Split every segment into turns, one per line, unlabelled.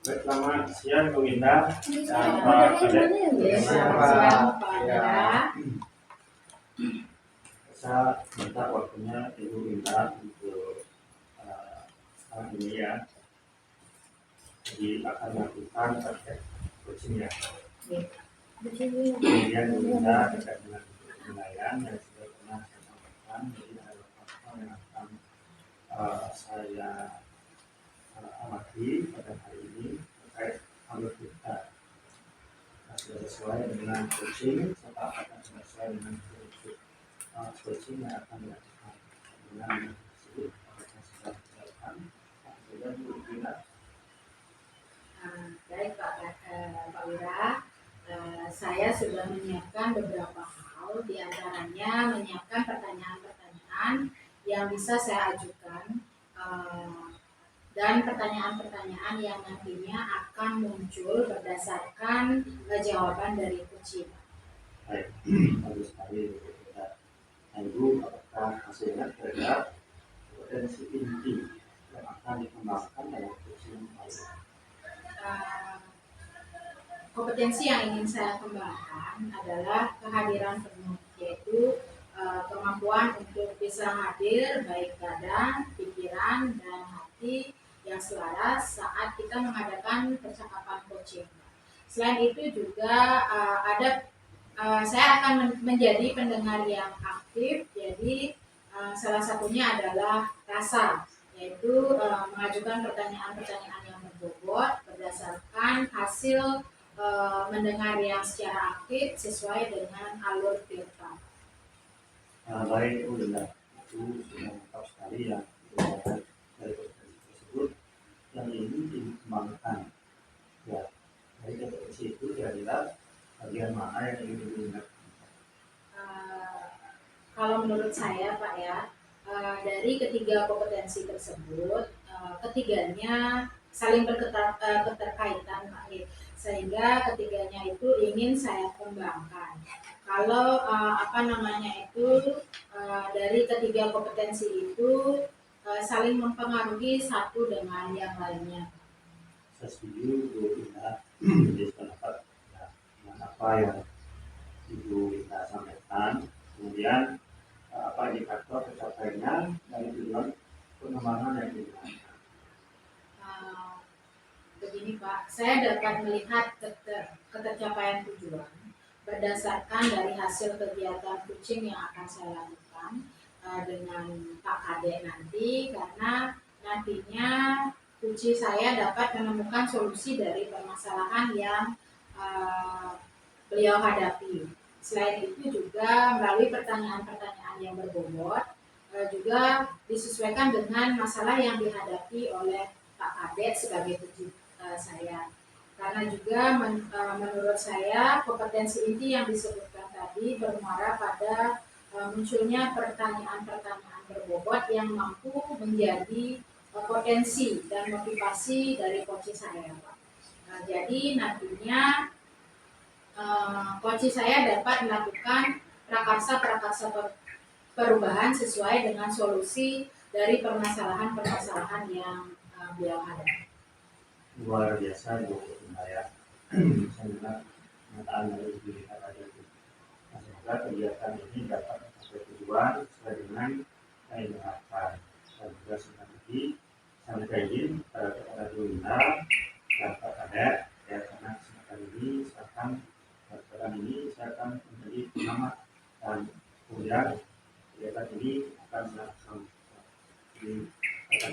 Selamat siang Bu Indah dan Pak Kadek.
Selamat
Ya, saya minta waktunya Ibu Indah untuk saat ini ya. Jadi akan melakukan praktek coaching ya. Kemudian Bu Indah terkait dengan penilaian yang sudah pernah saya sampaikan. Jadi ada beberapa yang akan saya amati pada hari ini terkait alur kita. Sudah sesuai dengan coaching serta akan sesuai dengan coaching yang akan dilakukan dengan tersebut apakah sudah dilakukan sudah dilakukan.
Baik Pak Wira, saya sudah menyiapkan beberapa hal, diantaranya menyiapkan pertanyaan-pertanyaan yang bisa saya ajukan dan pertanyaan-pertanyaan yang nantinya akan muncul berdasarkan jawaban dari coaching.
Baik, bagus sekali kita. Ibu, apakah hasilnya terhadap potensi inti yang akan dikembangkan dalam coaching ini?
Kompetensi yang ingin saya kembangkan adalah kehadiran penuh, yaitu kemampuan untuk bisa hadir baik badan, pikiran, dan hati yang selaras saat kita mengadakan percakapan coaching. Selain itu juga saya akan menjadi pendengar yang aktif, jadi salah satunya adalah rasa, yaitu mengajukan pertanyaan-pertanyaan yang berbobot berdasarkan hasil mendengar yang secara aktif sesuai dengan alur filter.
Baik, Bu Linda, itu sudah lengkap sekali yang dikatakan dari potensi tersebut yang ini dikembangkan. Ya, dari potensi itu kira-kira bagian mana yang ingin digunakan?
Kalau menurut saya Pak ya, dari ketiga kompetensi tersebut, ketiganya saling keterkaitan Pak ya, sehingga ketiganya itu ingin saya kembangkan. Kalau dari ketiga kompetensi itu saling mempengaruhi satu dengan yang lainnya.
Saya setuju Bu Linda, jadi sependapat ya, dengan apa yang Ibu Linda sampaikan. Kemudian apa indikator pencapaiannya dari tujuan pengembangan yang digunakan?
Begini Pak, saya dapat melihat ketercapaian tujuan berdasarkan dari hasil kegiatan coaching yang akan saya lakukan dengan Pak Kadek nanti, karena nantinya kunci saya dapat menemukan solusi dari permasalahan yang beliau hadapi. Selain itu juga melalui pertanyaan-pertanyaan yang berbobot juga disesuaikan dengan masalah yang dihadapi oleh Pak Kadek sebagai kunci saya. Karena juga menurut saya kompetensi inti yang disebutkan tadi bermuara pada munculnya pertanyaan-pertanyaan berbobot yang mampu menjadi potensi dan motivasi dari coach saya, Pak. Jadi nantinya coach saya dapat melakukan prakarsa perubahan sesuai dengan solusi dari permasalahan-permasalahan yang beliau hadapi.
Luar biasa Bu Linda ya. Saya bilang pernyataan dari Ibu Linda tadi itu. Semoga kegiatan ini dapat mencapai tujuan sesuai dengan yang diharapkan. Dan juga sekali lagi saya minta izin kepada Bu Linda dan Pak Kadek ya, karena kesempatan ini saya akan menjadi pengamat dan kemudian kegiatan ini akan dilakukan di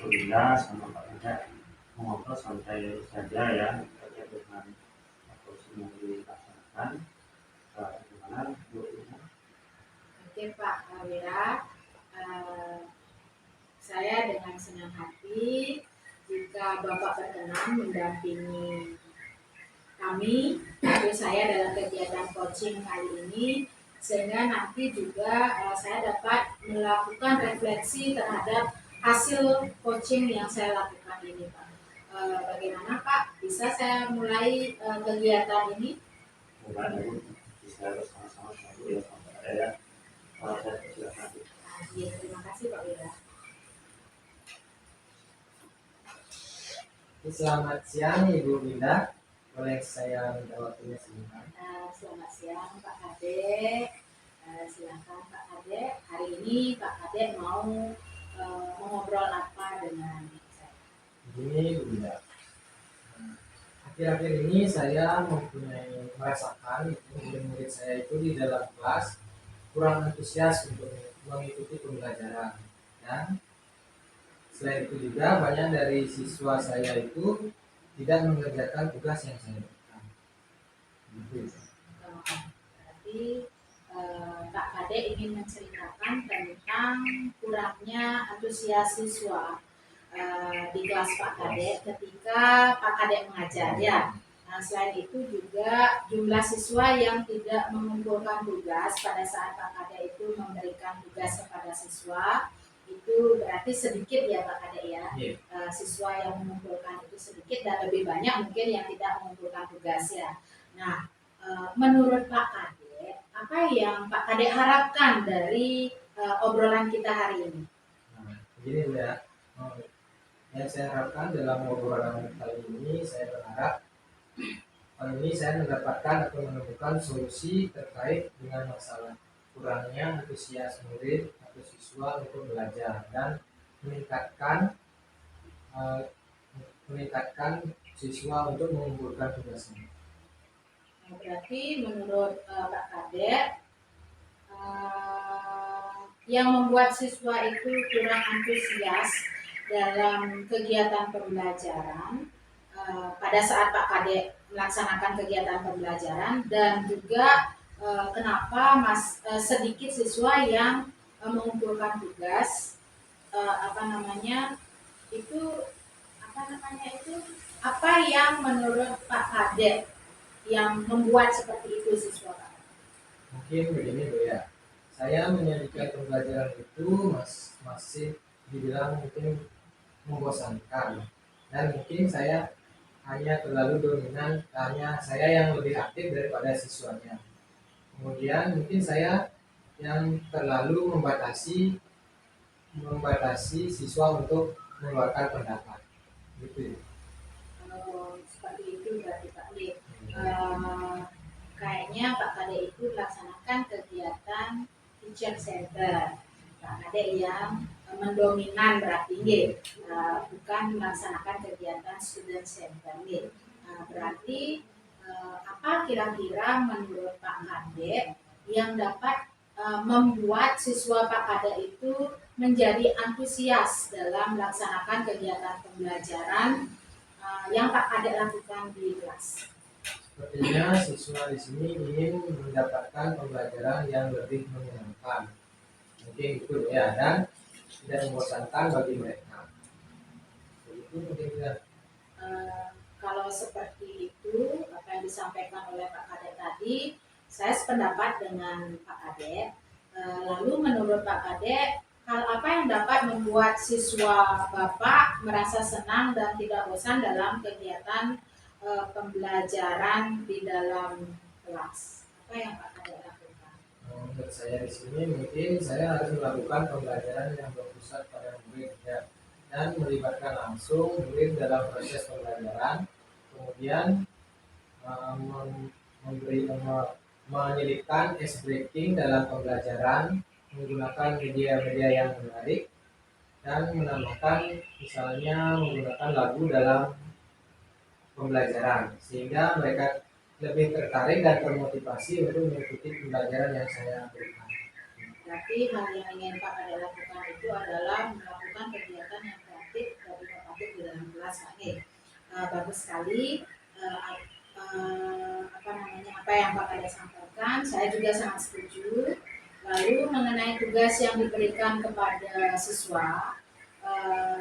Bu Linda sama Pak Kadek mengobrol santai saja ya terkait dengan proses yang dilaksanakan. Bagaimana Bu Linda?
Oke Pak Wira, saya dengan senang hati jika Bapak berkenan mendampingi kami, yaitu saya dalam kegiatan coaching kali ini, sehingga nanti juga saya dapat melakukan refleksi terhadap hasil coaching yang saya lakukan ini Pak. Bagaimana Pak, bisa saya mulai kegiatan ini?
Mulai Bu, bisa bersama-sama Bu ya, sampai ada ya. Saya persilakan.
Terima kasih Pak Wira.
Selamat siang Ibu Winda, boleh saya minta waktunya sebentar?
Selamat siang Pak Kadek. Silakan Pak Kadek. Hari ini Pak Kadek mau mengobrol apa dengan saya?
Begini Bu Winda, akhir-akhir ini saya merasakan murid-murid saya itu di dalam kelas kurang antusias untuk mengikuti pembelajaran, dan selain itu juga banyak dari siswa saya itu tidak mengerjakan tugas yang saya berikan. Gitu.
Berarti Pak Kadek ingin menceritakan tentang kurangnya antusias siswa di kelas Pak Kadek ketika Pak Kadek mengajar ya. Nah, selain itu juga jumlah siswa yang tidak mengumpulkan tugas pada saat Pak Kadek itu memberikan tugas kepada siswa itu berarti sedikit ya Pak Kadek ya. Siswa yang mengumpulkan itu sedikit dan lebih banyak mungkin yang tidak mengumpulkan tugas ya. Nah, menurut Pak Kadek, apa yang Pak Kadek harapkan dari obrolan kita hari ini?
Nah, begini ya, yang saya harapkan dalam obrolan kali ini, saya berharap kali ini saya mendapatkan atau menemukan solusi terkait dengan masalah kurangnya antusias murid atau siswa untuk belajar dan meningkatkan eh, meningkatkan siswa untuk mengumpulkan tugasnya.
Nah, berarti menurut Pak Kadek, yang membuat siswa itu kurang antusias dalam kegiatan pembelajaran pada saat Pak Kadek melaksanakan kegiatan pembelajaran dan juga sedikit siswa yang mengumpulkan tugas apa namanya itu apa yang menurut Pak Kadek yang membuat seperti itu siswa Pak?
Mungkin begini Bu ya, saya menyajikan pembelajaran itu masih dibilang mungkin membosankan, dan mungkin saya hanya terlalu dominan, hanya saya yang lebih aktif daripada siswanya. Kemudian mungkin saya yang terlalu membatasi siswa untuk mengeluarkan pendapat, gitu.
Seperti itu berarti Pak Kadek. Kayaknya Pak Kadek itu melaksanakan kegiatan teacher center. Pak Kadek yang mendominan berarti bukan melaksanakan kegiatan student center. Berarti apa kira-kira menurut Pak Kadek yang dapat membuat siswa Pak Kadek itu menjadi antusias dalam melaksanakan kegiatan pembelajaran yang Pak Kadek lakukan di kelas?
Sepertinya siswa di sini ingin mendapatkan pembelajaran yang lebih menyenangkan, mungkin itu ya, dan tidak membosankan bagi mereka. Itu mungkin ya.
Kalau seperti itu apa yang disampaikan oleh Pak Kadek tadi, saya sependapat dengan Pak Kadek. Lalu menurut Pak Kadek, hal apa yang dapat membuat siswa Bapak merasa senang dan tidak bosan dalam kegiatan pembelajaran di dalam kelas? Apa yang Pak Kadek lakukan?
Menurut saya di sini mungkin saya harus melakukan pembelajaran yang berpusat pada murid ya, dan melibatkan langsung murid dalam proses pembelajaran. Kemudian menyelipkan ice breaking dalam pembelajaran menggunakan media-media yang menarik, dan menambahkan misalnya menggunakan lagu dalam pembelajaran sehingga mereka lebih tertarik dan termotivasi untuk mengikuti pembelajaran yang saya berikan.
Berarti hal yang ingin Pak Kadek lakukan itu adalah melakukan kegiatan yang kreatif dan inovatif di dalam kelas Pak. Bagus sekali apa yang Pak Kadek sampaikan. Saya juga sangat setuju. Lalu mengenai tugas yang diberikan kepada siswa,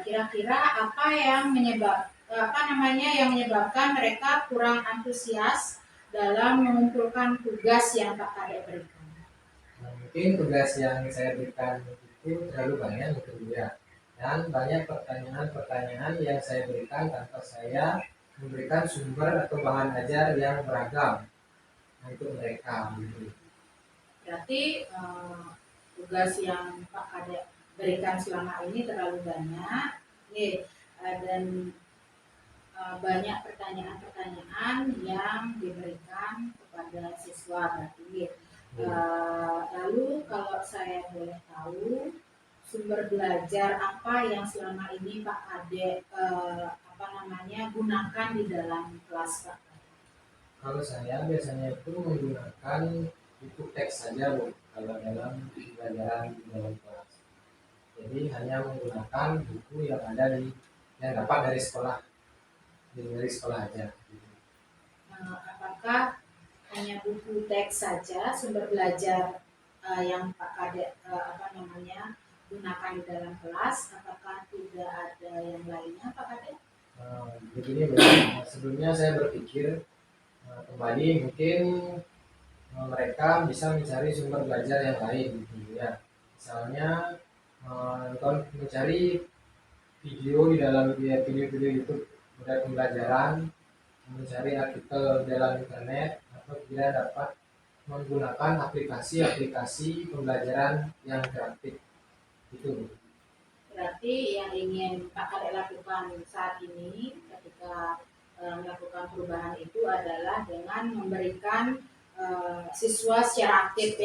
kira-kira apa yang menyebabkan mereka kurang antusias dalam mengumpulkan tugas yang Pak Kadek berikan?
Mungkin tugas yang saya berikan itu terlalu banyak mungkin ya, dan banyak pertanyaan-pertanyaan yang saya berikan tanpa saya memberikan sumber atau bahan ajar yang beragam untuk mereka.
Berarti tugas yang Pak Kadek berikan selama ini terlalu banyak, dan banyak pertanyaan-pertanyaan yang diberikan kepada siswa berarti. Lalu kalau saya boleh tahu, sumber belajar apa yang selama ini Pak Kade gunakan di dalam kelas Pak?
Kalau saya biasanya itu menggunakan buku teks saja Bu, kalau dalam pelajaran di dalam kelas. Jadi hanya menggunakan buku yang ada yang dapat dari sekolah aja.
Apakah hanya buku teks saja sumber belajar yang Pak Kade gunakan di dalam kelas? Apakah tidak ada yang lainnya Pak Kade?
Begini Bu, sebelumnya saya berpikir kembali mungkin mereka bisa mencari sumber belajar yang lain gitu ya. Misalnya mencari video di dalam video-video YouTube terkait pembelajaran, mencari artikel dalam internet, atau tidak dapat menggunakan aplikasi-aplikasi pembelajaran yang kreatif itu.
Berarti yang ingin Pak Kade lakukan saat ini ketika melakukan perubahan itu adalah dengan memberikan siswa secara aktif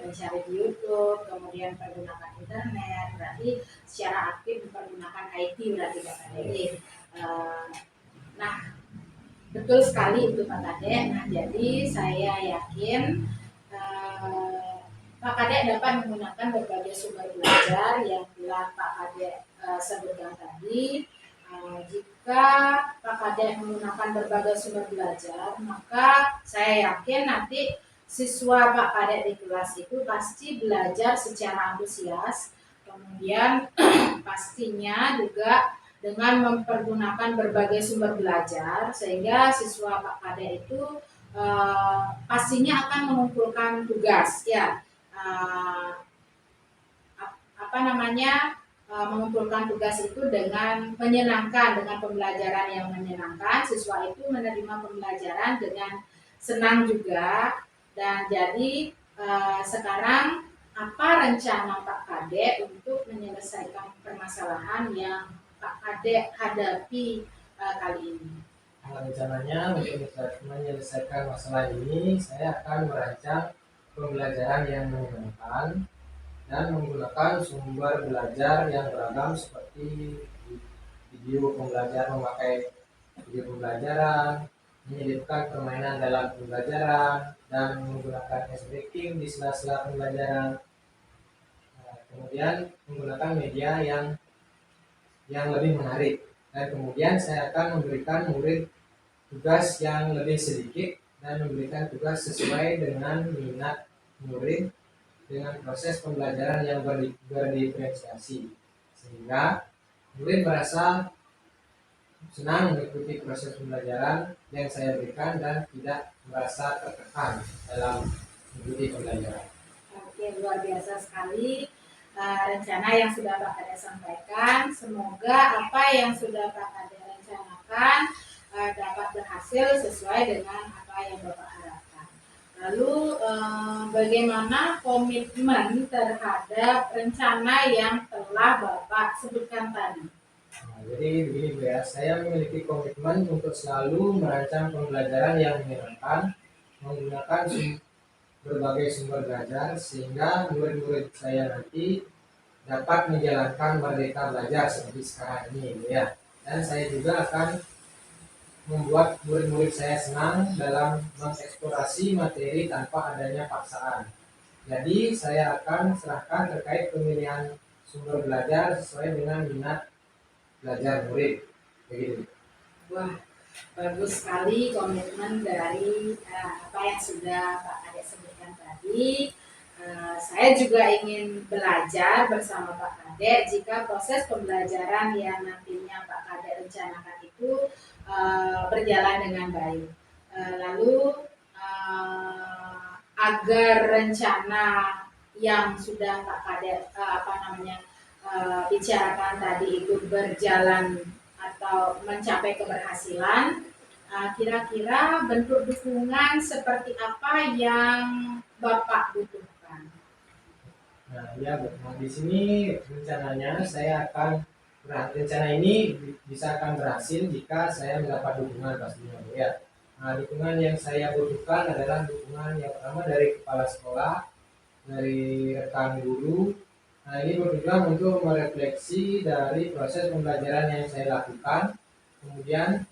mencari di YouTube, kemudian menggunakan internet, berarti secara aktif mempergunakan IT berarti Pak Kade. Nah, betul sekali itu Pak Kade. Nah, jadi saya yakin Pak Kade dapat menggunakan berbagai sumber belajar yang telah Pak Kade sebutkan tadi. Jika Pak Kade menggunakan berbagai sumber belajar, maka saya yakin nanti siswa Pak Kade di kelas itu pasti belajar secara antusias, kemudian pastinya juga dengan mempergunakan berbagai sumber belajar, sehingga siswa Pak Kade itu pastinya akan mengumpulkan tugas ya. Mengumpulkan tugas itu dengan menyenangkan, dengan pembelajaran yang menyenangkan, siswa itu menerima pembelajaran dengan senang juga. Dan jadi sekarang apa rencana Pak Kade untuk menyelesaikan permasalahan yang Pak Kade hadapi kali ini?
Rencananya untuk menyelesaikan masalah ini, saya akan merancang pembelajaran yang menyenangkan dan menggunakan sumber belajar yang beragam seperti video pembelajaran, memakai video pembelajaran, menyelipkan permainan dalam pembelajaran, dan menggunakan ice breaking di sela-sela pembelajaran. Kemudian menggunakan media yang lebih menarik, dan kemudian saya akan memberikan murid tugas yang lebih sedikit dan memberikan tugas sesuai dengan minat murid dengan proses pembelajaran yang berdiferensiasi, sehingga murid merasa senang mengikuti proses pembelajaran yang saya berikan dan tidak merasa tertekan dalam mengikuti pembelajaran.
Oke, luar biasa sekali rencana yang sudah Pak Kade sampaikan. Semoga apa yang sudah Pak Kade rencanakan dapat berhasil sesuai dengan apa yang Bapak harapkan. Lalu bagaimana komitmen terhadap rencana yang telah Bapak sebutkan tadi?
Jadi begini Bu ya, saya memiliki komitmen untuk selalu merancang pembelajaran yang menyenangkan, menggunakan berbagai sumber belajar sehingga murid-murid saya nanti dapat menjalankan merdeka belajar seperti sekarang ini ya. Dan saya juga akan membuat murid-murid saya senang dalam mengeksplorasi materi tanpa adanya paksaan. Jadi saya akan serahkan terkait pemilihan sumber belajar sesuai dengan minat belajar murid. Begitu.
Wah, bagus sekali komitmen dari apa yang sudah Pak Kade sebutkan tadi. Saya juga ingin belajar bersama Pak Kade jika proses pembelajaran yang nantinya Pak Kade rencanakan itu berjalan dengan baik. Lalu agar rencana yang sudah Pak Kade bicarakan tadi itu berjalan atau mencapai keberhasilan, kira-kira bentuk dukungan seperti apa yang Bapak butuhkan?
Nah, ya, di sini rencananya saya akan rencana ini bisa akan berhasil jika saya mendapat dukungan pastinya Bu ya. Nah, dukungan yang saya butuhkan adalah dukungan yang pertama dari kepala sekolah, dari rekan guru. Nah, ini bertujuan untuk merefleksi dari proses pembelajaran yang saya lakukan. Kemudian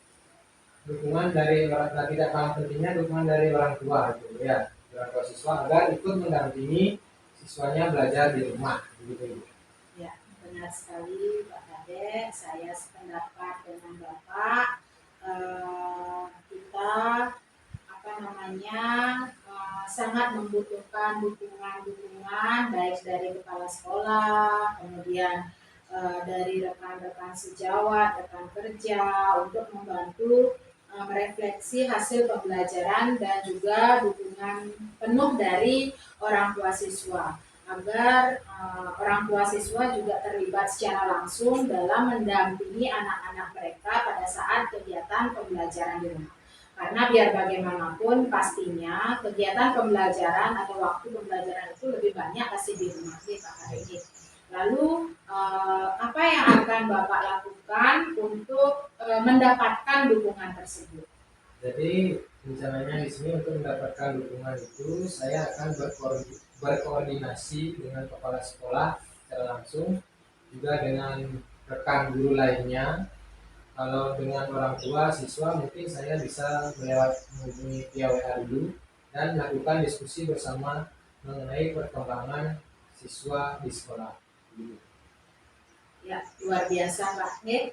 dukungan dari orang, nah, tidak kalah pentingnya dukungan dari orang tua gitu ya, orang tua siswa agar ikut mendampingi siswanya belajar di rumah begitu.
Ya, benar sekali Pak Kadek. Saya sependapat dengan Bapak. Kita sangat membutuhkan dukungan baik dari kepala sekolah, kemudian dari rekan-rekan sejawat, rekan kerja untuk membantu merefleksi hasil pembelajaran dan juga dukungan penuh dari orang tua siswa agar orang tua siswa juga terlibat secara langsung dalam mendampingi anak-anak mereka pada saat kegiatan pembelajaran di rumah. Karena biar bagaimanapun pastinya kegiatan pembelajaran atau waktu pembelajaran itu lebih banyak pasti di rumah sih Pak Hari. Lalu apa yang akan Bapak lakukan untuk mendapatkan dukungan tersebut?
Jadi rencananya di sini untuk mendapatkan dukungan itu saya akan berkoordinasi dengan kepala sekolah secara langsung, juga dengan rekan guru lainnya. Kalau dengan orang tua siswa mungkin saya bisa menghubungi via WA dulu dan melakukan diskusi bersama mengenai perkembangan siswa di sekolah.
Ya, luar biasa Pak Nid.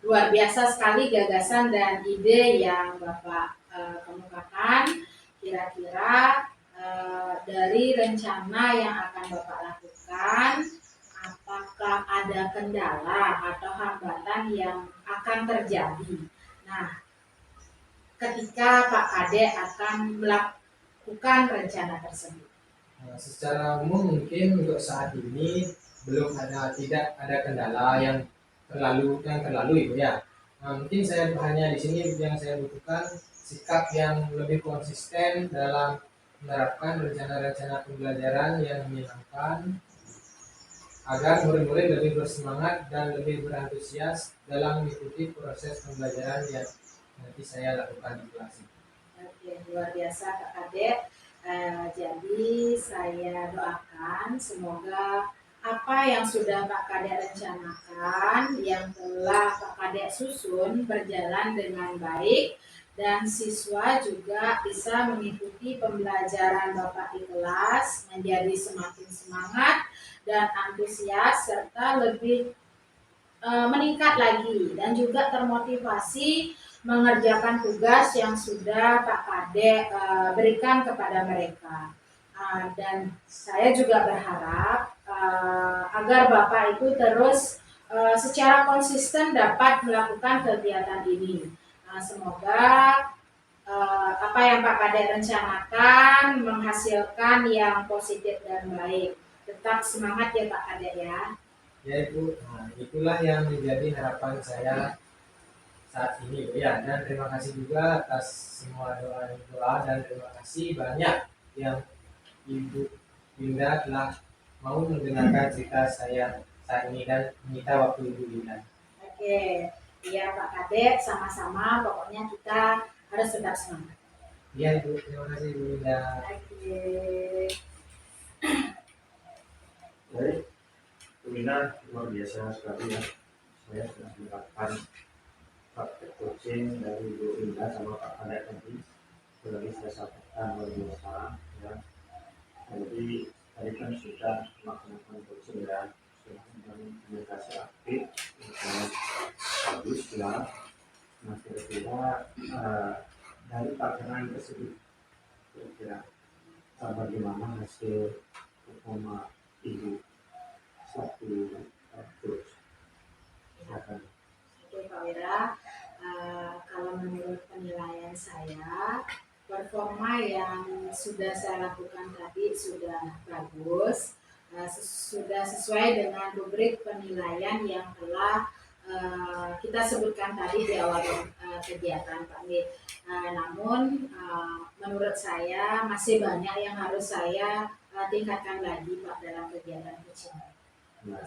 Luar biasa sekali gagasan dan ide yang Bapak kemukakan. Kira-kira dari rencana yang akan Bapak lakukan, apakah ada kendala atau hambatan yang akan terjadi? Nah, ketika Pak Kadek akan melakukan rencana tersebut.
Nah, secara umum mungkin untuk saat ini tidak ada kendala yang terlalu itu ya. Nah, mungkin saya hanya di sini yang saya butuhkan sikap yang lebih konsisten dalam menerapkan rencana-rencana pembelajaran yang menyenangkan, agar murid-murid lebih bersemangat dan lebih berantusias dalam mengikuti proses pembelajaran yang nanti saya lakukan di kelas.
Oke, luar biasa Kak Kadek. Jadi saya doakan semoga apa yang sudah Pak Kadek rencanakan, yang telah Pak Kadek susun berjalan dengan baik, dan siswa juga bisa mengikuti pembelajaran Bapak di kelas menjadi semakin semangat dan antusias serta lebih meningkat lagi dan juga termotivasi mengerjakan tugas yang sudah Pak Kadek berikan kepada mereka. Dan saya juga berharap agar Bapak itu terus secara konsisten dapat melakukan kegiatan ini. Semoga apa yang Pak Kadek rencanakan menghasilkan yang positif dan baik. Tetap semangat ya Pak Kadek ya.
Ya Ibu, nah, itulah yang menjadi harapan saya saat ini ya. Dan terima kasih juga atas semua doa dan terima kasih banyak yang Ibu Linda telah mau mendengarkan cerita saya saat ini dan menyita waktu Ibu Linda.
Oke, iya Pak Kadek, sama-sama. Pokoknya kita harus tetap semangat.
Iya Ibu, terima kasih Ibu Linda.
Oke.
Baik, Bu Ina luar biasa sekali ya. Saya sudah mendapatkan praktek coaching dari Bu Ina sama Pak Kadek tadi. Tadi saya sampaikan luar biasa ya. Jadi tadi kan sudah melakukan coaching ya, sudah komunikasi aktif, bagus ya. Nah kira-kira dari paparan tersebut, kira-kira bagaimana hasil performa Ibu satu coach? Silakan.
Oke Pak Wira, kalau menurut penilaian saya, performa yang sudah saya lakukan tadi sudah bagus, sudah sesuai dengan rubrik penilaian yang telah kita sebutkan tadi di awal kegiatan Pak Nid. Namun menurut saya masih banyak yang harus saya tingkatkan lagi Pak dalam kegiatan coaching.
Nah,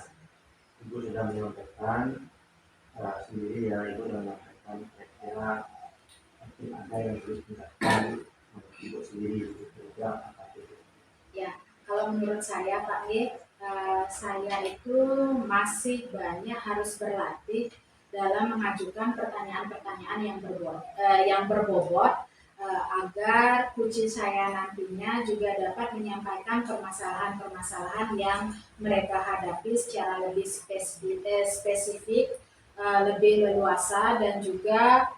Ibu sudah menyampaikan sendiri ya, Ibu sudah menyampaikan kira-kira mungkin ada yang terus menjelaskan Ibu sendiri juga apa itu.
Ya, kalau menurut saya Pak G, saya itu masih banyak harus berlatih dalam mengajukan pertanyaan-pertanyaan yang berbobot agar coaching saya nantinya juga dapat menyampaikan permasalahan-permasalahan yang mereka hadapi secara lebih spesifik, lebih leluasa, dan juga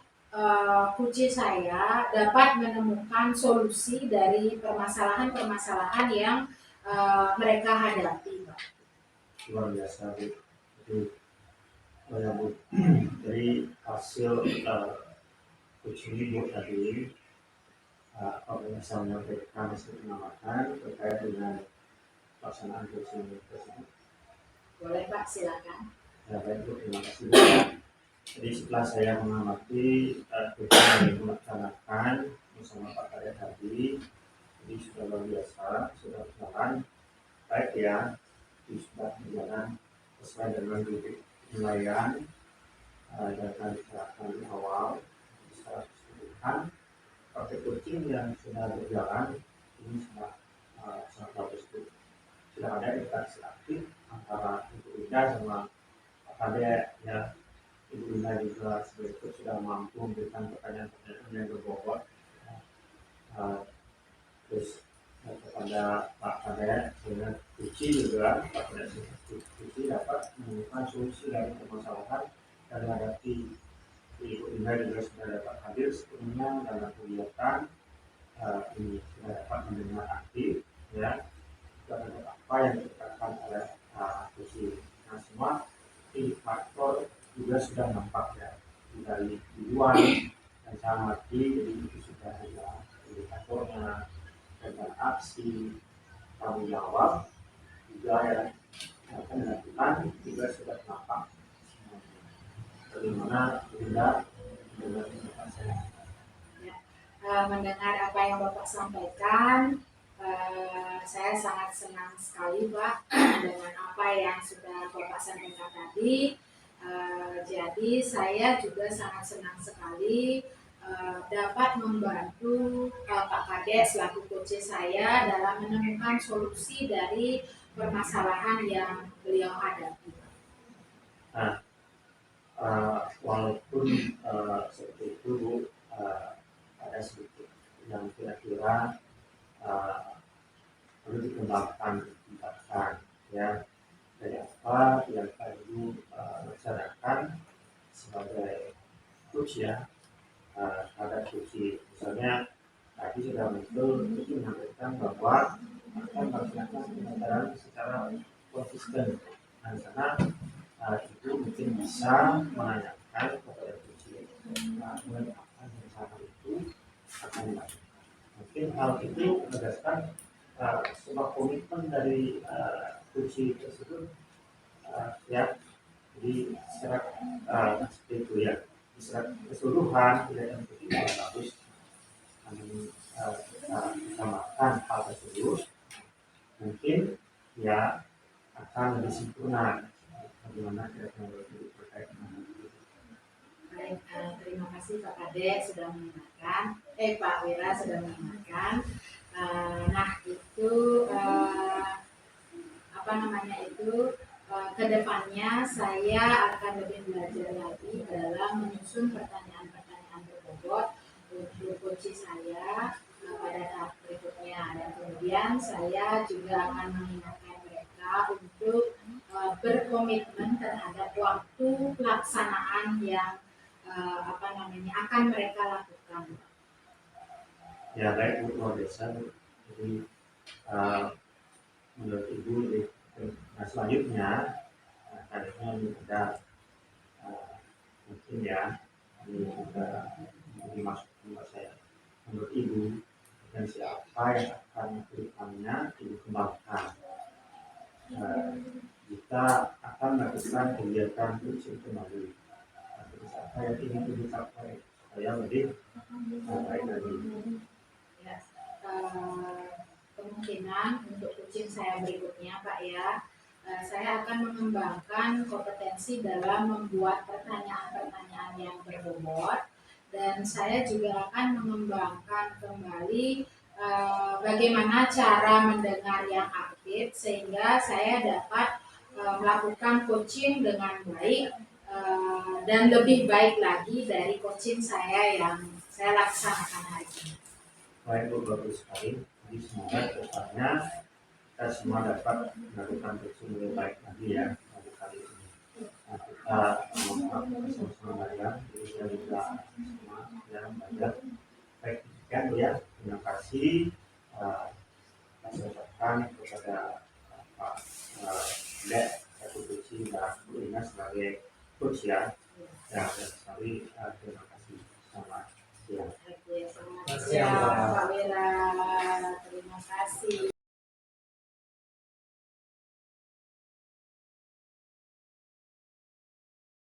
kunci saya dapat menemukan solusi dari permasalahan-permasalahan yang mereka hadapi, Pak.
Luar biasa Bu. Jadi, Bu, dari hasil coaching Ibu tadi, apa bisa menyampaikan hasil pengamatan terkait dengan pelaksanaan coaching tersebut?
Boleh Pak, silakan.
Ya, baik Bu, terima kasih Bu. Jadi setelah saya mengamati coaching yang dilaksanakan bersama Pak Karya tadi, jadi sudah luar biasa, sudah berjalan baik ya, jadi sudah berjalan sesuai dengan penilaian dan diserahkan di awal secara keseluruhan. Pakai coaching yang sudah berjalan ini sangat bagus Bu. Sudah ada interaksi aktif antara Ibu Ida sama Pak Kadek ya. Ibu Ida juga sebagai sudah mampu memberikan pertanyaan-pertanyaan yang berbobot. Terus kepada Pak Kadek dengan Kuci juga Pak Kadek Kuci dapat menemukan solusi dari permasalahan dan menghadapi. Ibu Ida juga sudah dapat hadir sepenuhnya dalam kegiatan ini, sudah dapat mendengar aktif ya terhadap apa yang dikatakan oleh Kuci. Nah, semua indikator juga sudah nampak ya dari tujuan dan saya mati, jadi itu sudah ada indikatornya dan aksi tanggung jawab juga yang akan dilakukan juga sudah nampak bagaimana tidak dengan saya.
Ya, mendengar apa yang Bapak sampaikan, saya sangat senang sekali Pak dengan apa yang sudah Bapak sampaikan tadi. Jadi saya juga sangat senang sekali dapat membantu Pak Kadek selaku coach saya dalam menemukan solusi dari permasalahan yang beliau hadapi.
Nah, walaupun seperti itu Bu, ada sedikit yang kira-kira perlu dikembangkan, ya dari apa yang perlu laksanakan sebagai coach ya, ada coach misalnya tadi sudah muncul itu menyampaikan bahwa akan melaksanakan pembelajaran secara konsisten. Nah, sana itu mungkin bisa menanyakan kepada coach mengenai apa yang sama itu akan dilakukan. Mungkin hal itu berdasarkan sebuah komitmen dari kunci tersebut ya. Jadi secara seperti itu ya, secara keseluruhan tidak yang begitu bagus kita tambahkan hal tersebut mungkin ya akan lebih sempurna bagaimana teknologi terkait dengan itu.
Baik, terima kasih Pak Kadek sudah mengingatkan, Pak Wira sudah mengingatkan. Nah itu kedepannya saya akan lebih belajar lagi dalam menyusun pertanyaan-pertanyaan berbobot untuk coach saya pada tahap berikutnya, dan kemudian saya juga akan mengingatkan mereka untuk berkomitmen terhadap waktu pelaksanaan yang akan mereka lakukan.
Ya baik Bu, luar biasa Bu. Jadi menurut Ibu, nah selanjutnya kayaknya ini ada mungkin ya ini juga dimasukkan buat saya. Menurut Ibu dan siapa yang akan kedepannya Ibu kembangkan jika akan melakukan kegiatan coaching kembali. Apa yang ingin Ibu capai supaya lebih baik lagi.
Ya, kemungkinan untuk coaching saya berikutnya Pak ya, saya akan mengembangkan kompetensi dalam membuat pertanyaan-pertanyaan yang berbobot, dan saya juga akan mengembangkan kembali bagaimana cara mendengar yang aktif sehingga saya dapat melakukan coaching dengan baik dan lebih baik lagi dari coaching saya yang saya laksanakan hari ini.
Baik, Bu, bagus sekali. Jadi semoga kedepannya kita semua dapat melakukan coaching lebih baik lagi ya untuk kali ini. Nah, kita sama-sama belajar, jadi saya juga semua yang belajar. Baik, sekian Bu ya. Terima kasih. Saya ucapkan kepada Pak Dek, satu coaching dan Bu Ina sebagai coach ya. Ya, sekali terima kasih. Selamat siang.
Oke, selamat siang Pak Wira. Terima kasih.